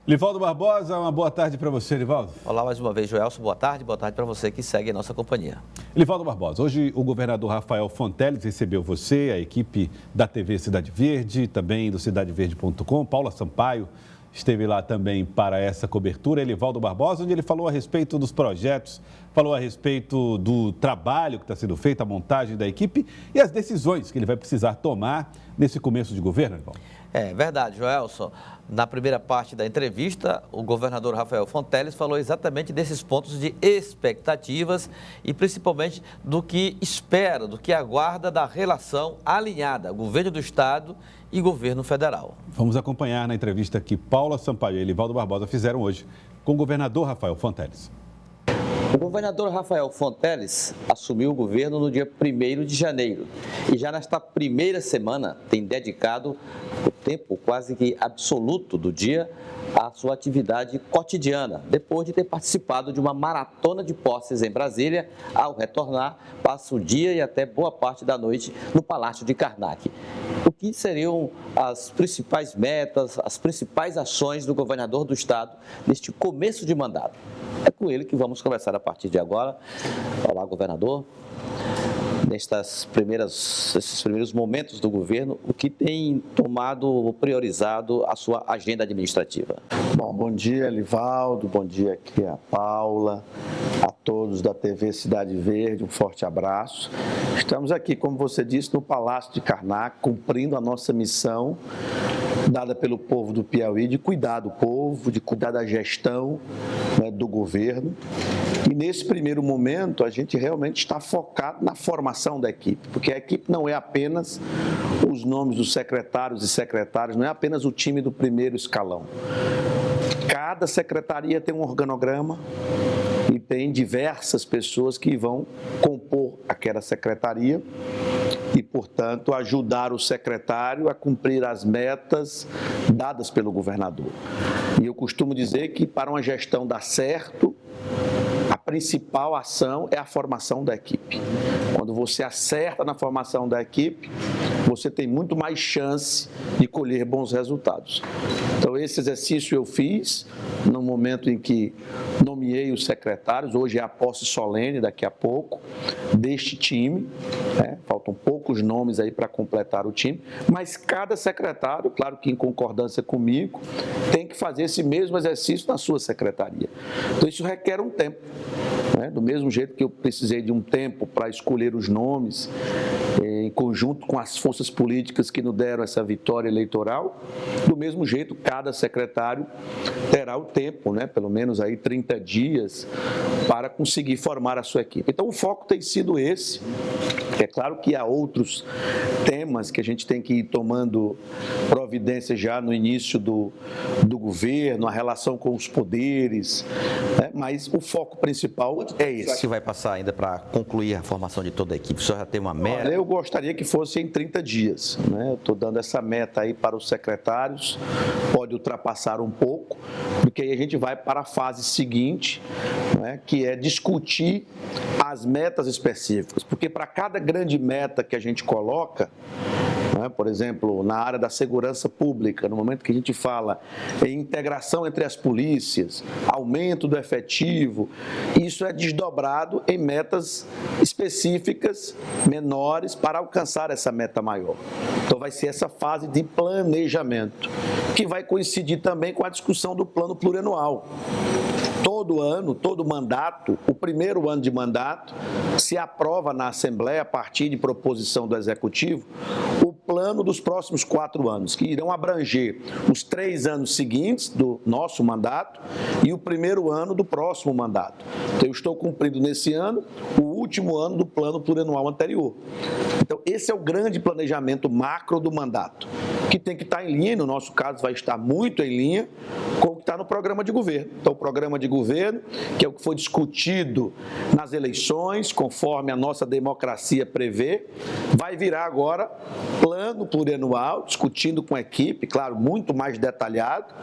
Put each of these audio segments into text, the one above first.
Livaldo Barbosa, uma boa tarde para você, Livaldo. Olá mais uma vez, Joelson, boa tarde para você que segue a nossa companhia. Livaldo Barbosa, hoje o governador Rafael Fonteles recebeu você, a equipe da TV Cidade Verde, também do cidadeverde.com, Paula Sampaio esteve lá também para essa cobertura, Livaldo Barbosa, onde ele falou a respeito dos projetos, falou a respeito do trabalho que está sendo feito, a montagem da equipe e as decisões que ele vai precisar tomar nesse começo de governo, Livaldo. É verdade, Joelson. Na primeira parte da entrevista, o governador Rafael Fonteles falou exatamente desses pontos de expectativas e principalmente do que espera, do que aguarda da relação alinhada, governo do Estado e governo federal. Vamos acompanhar na entrevista que Paula Sampaio e Livaldo Barbosa fizeram hoje com o governador Rafael Fonteles. O governador Rafael Fonteles assumiu o governo no dia 1º de janeiro e já nesta primeira semana tem dedicado o tempo quase que absoluto do dia à sua atividade cotidiana, depois de ter participado de uma maratona de posses em Brasília. Ao retornar, passa o dia e até boa parte da noite no Palácio de Karnak. O que seriam as principais metas, as principais ações do governador do estado neste começo de mandato? É com ele que vamos conversar a partir de agora. Olá, governador. Nesses primeiros momentos do governo, o que tem tomado, priorizado a sua agenda administrativa? Bom dia, Livaldo, bom dia aqui a Paula, a todos da TV Cidade Verde, um forte abraço. Estamos aqui, como você disse, no Palácio de Karnak, cumprindo a nossa missão dada pelo povo do Piauí, de cuidar do povo, de cuidar da gestão, né, do governo. E nesse primeiro momento, a gente realmente está focado na formação da equipe, porque a equipe não é apenas os nomes dos secretários e secretárias, não é apenas o time do primeiro escalão. Cada secretaria tem um organograma e tem diversas pessoas que vão compor aquela secretaria e, portanto, ajudar o secretário a cumprir as metas dadas pelo governador. E eu costumo dizer que para uma gestão dar certo, a principal ação é a formação da equipe. Quando você acerta na formação da equipe, você tem muito mais chance de colher bons resultados. Então, esse exercício eu fiz no momento em que nomeei os secretários. Hoje é a posse solene, daqui a pouco, deste time. Faltam poucos nomes aí para completar o time, mas cada secretário, claro que em concordância comigo, tem que fazer esse mesmo exercício na sua secretaria. Então, isso requer um tempo. Do mesmo jeito que eu precisei de um tempo para escolher os nomes, em conjunto com as forças políticas que nos deram essa vitória eleitoral, do mesmo jeito cada secretário terá o tempo, pelo menos aí 30 dias, para conseguir formar a sua equipe. Então o foco tem sido esse. É claro que há outros temas que a gente tem que ir tomando providência já no início do governo, a relação com os poderes, mas o foco principal é esse. O que vai passar ainda para concluir a formação de toda a equipe? O senhor já tem uma meta? Eu gostaria que fosse em 30 dias. Eu estou dando essa meta aí para os secretários, pode ultrapassar um pouco, porque aí a gente vai para a fase seguinte, que é discutir as metas específicas, porque para cada grande meta que a gente coloca, por exemplo, na área da segurança pública, no momento que a gente fala em integração entre as polícias, aumento do efetivo, isso é desdobrado em metas específicas, menores, para alcançar essa meta maior. Então vai ser essa fase de planejamento, que vai coincidir também com a discussão do plano plurianual. Todo ano, todo mandato, o primeiro ano de mandato, se aprova na Assembleia, a partir de proposição do Executivo, o plano dos próximos 4 anos, que irão abranger os 3 anos seguintes do nosso mandato e o primeiro ano do próximo mandato. Então, eu estou cumprindo nesse ano o último ano do plano plurianual anterior. Então, esse é o grande planejamento macro do mandato, que tem que estar em linha, e no nosso caso vai estar muito em linha com o que está no programa de governo. Então, o programa de governo, que é o que foi discutido nas eleições, conforme a nossa democracia prevê, vai virar agora plano plurianual, discutindo com a equipe, claro, muito mais detalhado,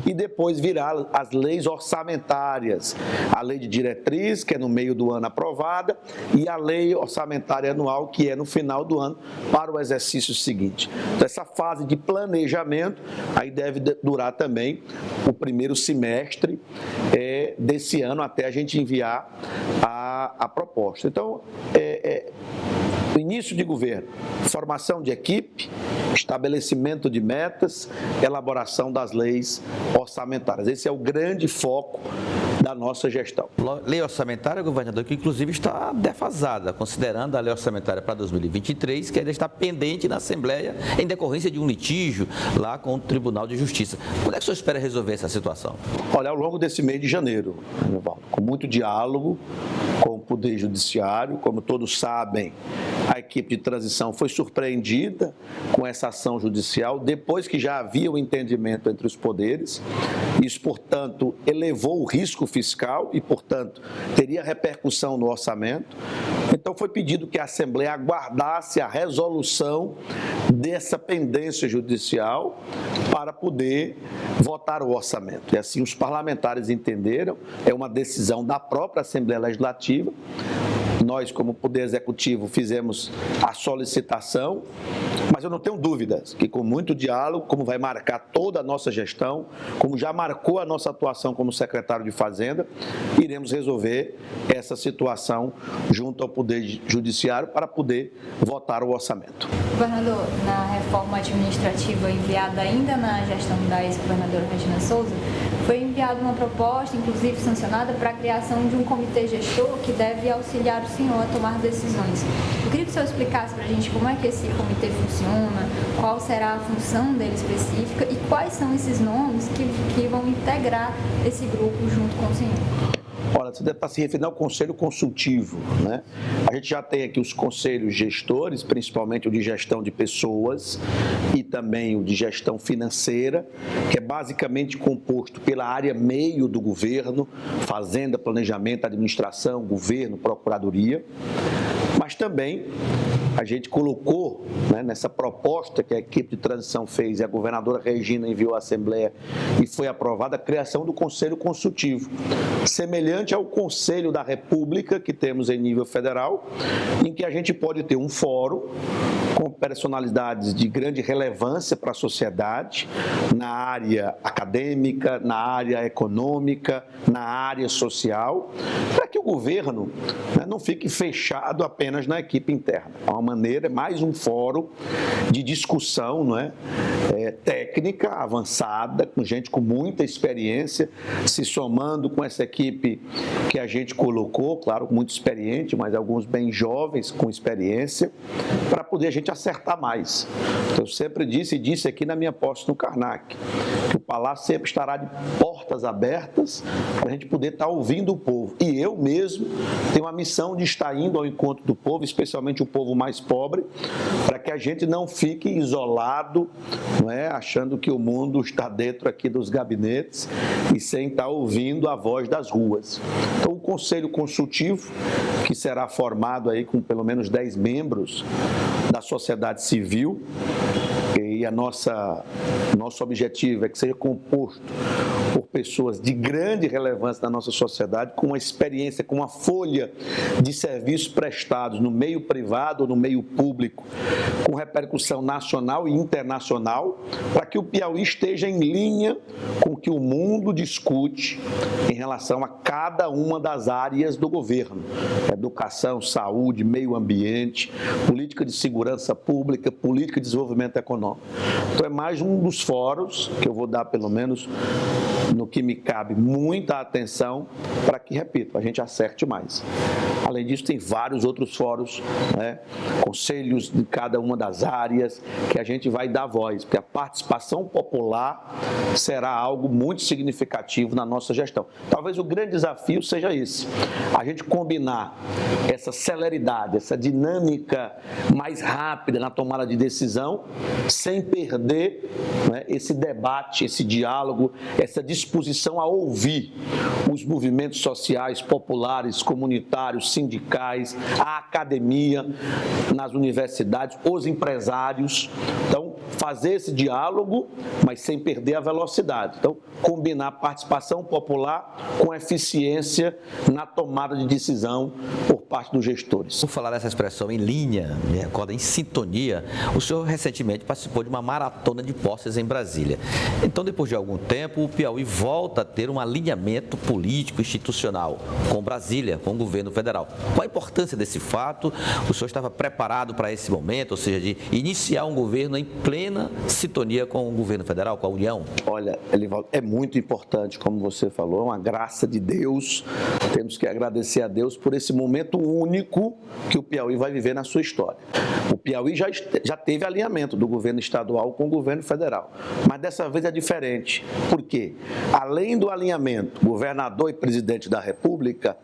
e depois virar as leis orçamentárias, a lei de diretriz, que é no meio do ano aprovada, e a lei orçamentária anual, que é no final do ano, para o exercício seguinte. Então, essa fase de planejamento aí deve durar também o primeiro semestre desse ano, até a gente enviar a proposta. Então, o início de governo, formação de equipe, estabelecimento de metas, elaboração das leis orçamentárias. Esse é o grande foco da nossa gestão. Lei orçamentária, governador, que inclusive está defasada, considerando a lei orçamentária para 2023, que ainda está pendente na Assembleia em decorrência de um litígio lá com o Tribunal de Justiça. Quando é que o senhor espera resolver essa situação? Olha, ao longo desse mês de janeiro, Evaldo, com muito diálogo com o Poder Judiciário, como todos sabem, a equipe de transição foi surpreendida com essa ação judicial, depois que já havia o entendimento entre os poderes. Isso, portanto, elevou o risco fiscal e, portanto, teria repercussão no orçamento. Então, foi pedido que a Assembleia aguardasse a resolução dessa pendência judicial para poder votar o orçamento. E assim os parlamentares entenderam, é uma decisão da própria Assembleia Legislativa. Nós, como Poder Executivo, fizemos a solicitação, mas eu não tenho dúvidas que com muito diálogo, como vai marcar toda a nossa gestão, como já marcou a nossa atuação como secretário de Fazenda, iremos resolver essa situação junto ao Poder Judiciário para poder votar o orçamento. Governador, na reforma administrativa enviada ainda na gestão da ex-governadora Regina Souza, foi enviada uma proposta, inclusive sancionada, para a criação de um comitê gestor que deve auxiliar o senhor a tomar decisões. Eu queria que o senhor explicasse para a gente como é que esse comitê funciona, qual será a função dele específica e quais são esses nomes que vão integrar esse grupo junto com o senhor. Olha, você deve estar se referindo ao Conselho Consultivo, né? A gente já tem aqui os conselhos gestores, principalmente o de gestão de pessoas e também o de gestão financeira, que é basicamente composto pela área meio do governo, Fazenda, Planejamento, Administração, Governo, Procuradoria. Mas também a gente colocou, né, nessa proposta que a equipe de transição fez e a governadora Regina enviou à Assembleia e foi aprovada, a criação do Conselho Consultivo, semelhante ao Conselho da República que temos em nível federal, em que a gente pode ter um fórum com personalidades de grande relevância para a sociedade, na área acadêmica, na área econômica, na área social, para que o governo, né, não fique fechado apenas na equipe interna. É uma maneira, é mais um fórum de discussão, não é? Técnica, avançada, com gente com muita experiência, se somando com essa equipe que a gente colocou, claro, muito experiente, mas alguns bem jovens com experiência, para poder a gente acertar mais. Eu sempre disse, e disse aqui na minha posse no Karnak, que o Palácio sempre estará de portas abertas para a gente poder estar ouvindo o povo. E eu mesmo tenho a missão de estar indo ao encontro do povo, especialmente o povo mais pobre, para que a gente não fique isolado, não é? Achando que o mundo está dentro aqui dos gabinetes e sem estar ouvindo a voz das ruas. Então, o Conselho Consultivo, que será formado aí com pelo menos 10 membros da sociedade civil, e nosso objetivo é que seja composto por pessoas de grande relevância na nossa sociedade, com uma experiência, com uma folha de serviços prestados no meio privado ou no meio público, com repercussão nacional e internacional, para que o Piauí esteja em linha com o que o mundo discute em relação a cada uma das áreas do governo: educação, saúde, meio ambiente, política de segurança pública, política de desenvolvimento econômico. Então, é mais um dos fóruns que eu vou dar, pelo menos no que me cabe, muita atenção para que, repito, a gente acerte mais. Além disso, tem vários outros fóruns, né, conselhos de cada uma das áreas, que a gente vai dar voz, porque a participação popular será algo muito significativo na nossa gestão. Talvez o grande desafio seja esse: a gente combinar essa celeridade, essa dinâmica mais rápida na tomada de decisão, sem perder, né, esse debate, esse diálogo, essa disposição a ouvir os movimentos sociais, populares, comunitários, sindicais, a academia, nas universidades, os empresários. Então, fazer esse diálogo, mas sem perder a velocidade. Então, combinar participação popular com eficiência na tomada de decisão por parte dos gestores. Por falar dessa expressão em linha, me recorda, em sintonia, o senhor recentemente participou de uma maratona de posses em Brasília. Então, depois de algum tempo, o Piauí volta a ter um alinhamento político institucional com Brasília, com o governo federal. Qual a importância desse fato? O senhor estava preparado para esse momento, ou seja, de iniciar um governo em plena sintonia com o governo federal, com a União? Olha, Elivaldo, é muito importante, como você falou, é uma graça de Deus. Temos que agradecer a Deus por esse momento único que o Piauí vai viver na sua história. O Piauí já teve alinhamento do governo estadual com o governo federal, mas dessa vez é diferente. Por quê? Além do alinhamento governador e presidente da República,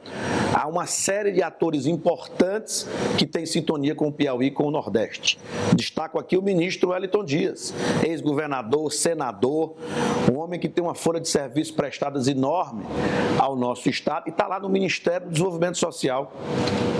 há uma série de atores importantes que têm sintonia com o Piauí e com o Nordeste. Destaco aqui o ministro Wellington Dias, ex-governador, senador, um homem que tem uma folha de serviços prestadas enorme ao nosso estado e está lá no Ministério do Desenvolvimento Social,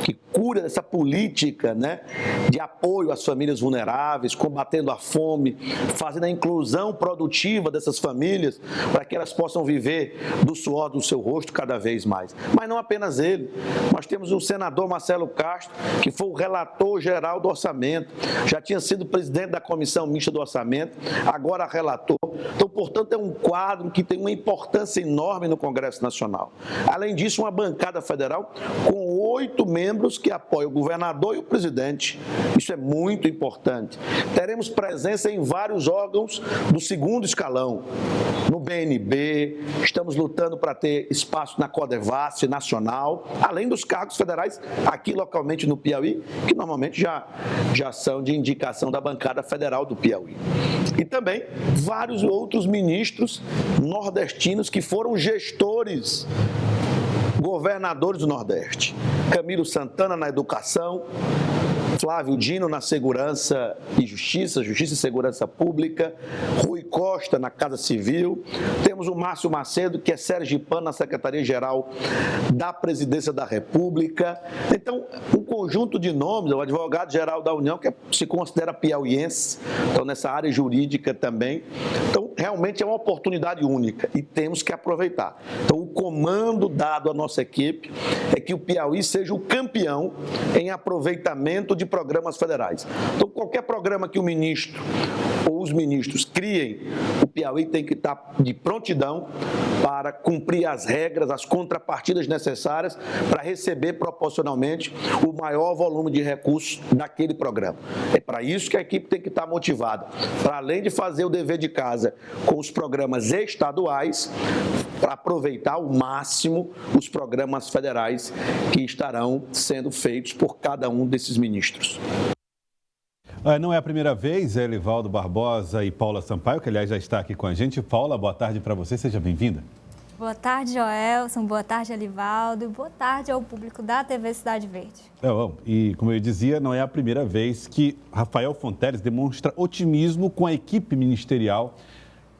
que cura dessa política, né, de apoio às famílias vulneráveis, combatendo a fome, fazendo a inclusão produtiva dessas famílias para que elas possam viver do suor do seu rosto cada vez mais. Mas não apenas ele, nós temos o senador Marcelo Castro, que foi o relator geral do orçamento, já tinha sido presidente da comissão mista do orçamento, agora relator. Então, portanto, é um quadro que tem uma importância enorme no Congresso Nacional. Além disso, uma bancada federal com 8 membros que apoiam o governador e o presidente. Isso é muito importante. Teremos presença em vários órgãos do segundo escalão, no BNB, estamos lutando para ter espaço na Codevasf nacional, além dos cargos federais aqui localmente no Piauí, que normalmente já são de indicação da bancada federal do Piauí. E também vários outros ministros nordestinos que foram gestores, governadores do Nordeste. Camilo Santana na educação, Flávio Dino na Segurança e Justiça, Justiça e Segurança Pública, Rui Costa na Casa Civil, temos o Márcio Macedo, que é sergipano na Secretaria-Geral da Presidência da República. Então, um conjunto de nomes, o advogado-geral da União, que se considera piauiense, então nessa área jurídica também. Então, realmente é uma oportunidade única e temos que aproveitar. Então, o comando dado à nossa equipe é que o Piauí seja o campeão em aproveitamento de programas federais. Então, qualquer programa que o ministro ou os ministros criem, o Piauí tem que estar de prontidão para cumprir as regras, as contrapartidas necessárias para receber proporcionalmente o maior volume de recursos daquele programa. É para isso que a equipe tem que estar motivada, para além de fazer o dever de casa com os programas estaduais, para aproveitar ao máximo os programas federais que estarão sendo feitos por cada um desses ministros. Não é a primeira vez, Elivaldo Barbosa e Paula Sampaio, que aliás já está aqui com a gente. Paula, boa tarde para você, seja bem-vinda. Boa tarde, Joelson, boa tarde, Elivaldo, boa tarde ao público da TV Cidade Verde. E como eu dizia, não é a primeira vez que Rafael Fonteles demonstra otimismo com a equipe ministerial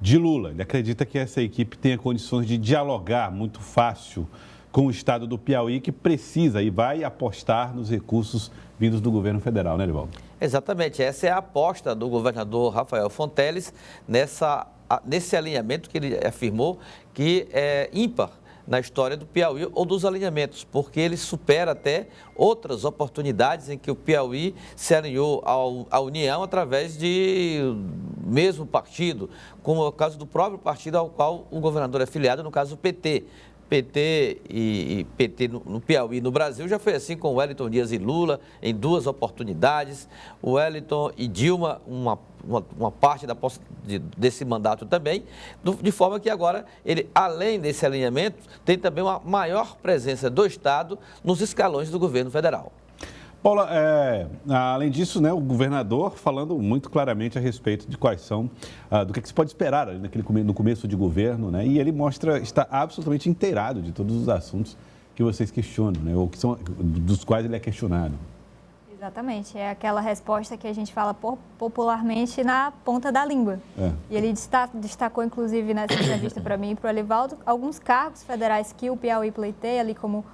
de Lula. Ele acredita que essa equipe tenha condições de dialogar muito fácil com o estado do Piauí, que precisa e vai apostar nos recursos vindos do governo federal, né, Elivaldo? Exatamente, essa é a aposta do governador Rafael Fonteles nesse alinhamento que ele afirmou que é ímpar na história do Piauí ou dos alinhamentos, porque ele supera até outras oportunidades em que o Piauí se alinhou à União através de mesmo partido, como é o caso do próprio partido ao qual o governador é filiado, no caso o PT. PT no Piauí, no Brasil, já foi assim com Wellington Dias e Lula, em 2 oportunidades. O Wellington e Dilma, uma parte desse mandato também, de forma que agora ele, além desse alinhamento, tem também uma maior presença do Estado nos escalões do governo federal. Paula, além disso, né, o governador falando muito claramente a respeito de quais são, do que se pode esperar ali no começo de governo, né, e ele está absolutamente inteirado de todos os assuntos que vocês questionam, né, ou dos quais ele é questionado. Exatamente, é aquela resposta que a gente fala popularmente na ponta da língua. E ele destacou, inclusive, nessa entrevista para mim e para o Elivaldo, alguns cargos federais que o Piauí pleiteia, ali como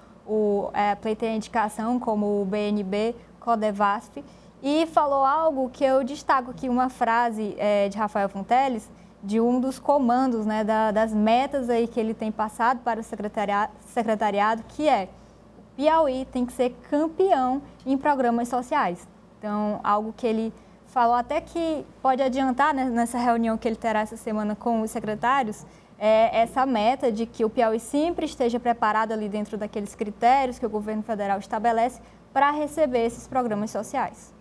pleiteia a indicação, como o BNB, Codevasf, e falou algo que eu destaco aqui, uma frase de Rafael Fonteles, de um dos comandos, né, das metas aí que ele tem passado para o secretariado, que é: o Piauí tem que ser campeão em programas sociais. Então, algo que ele falou até que pode adiantar, né, nessa reunião que ele terá essa semana com os secretários, essa meta de que o Piauí sempre esteja preparado ali dentro daqueles critérios que o governo federal estabelece para receber esses programas sociais.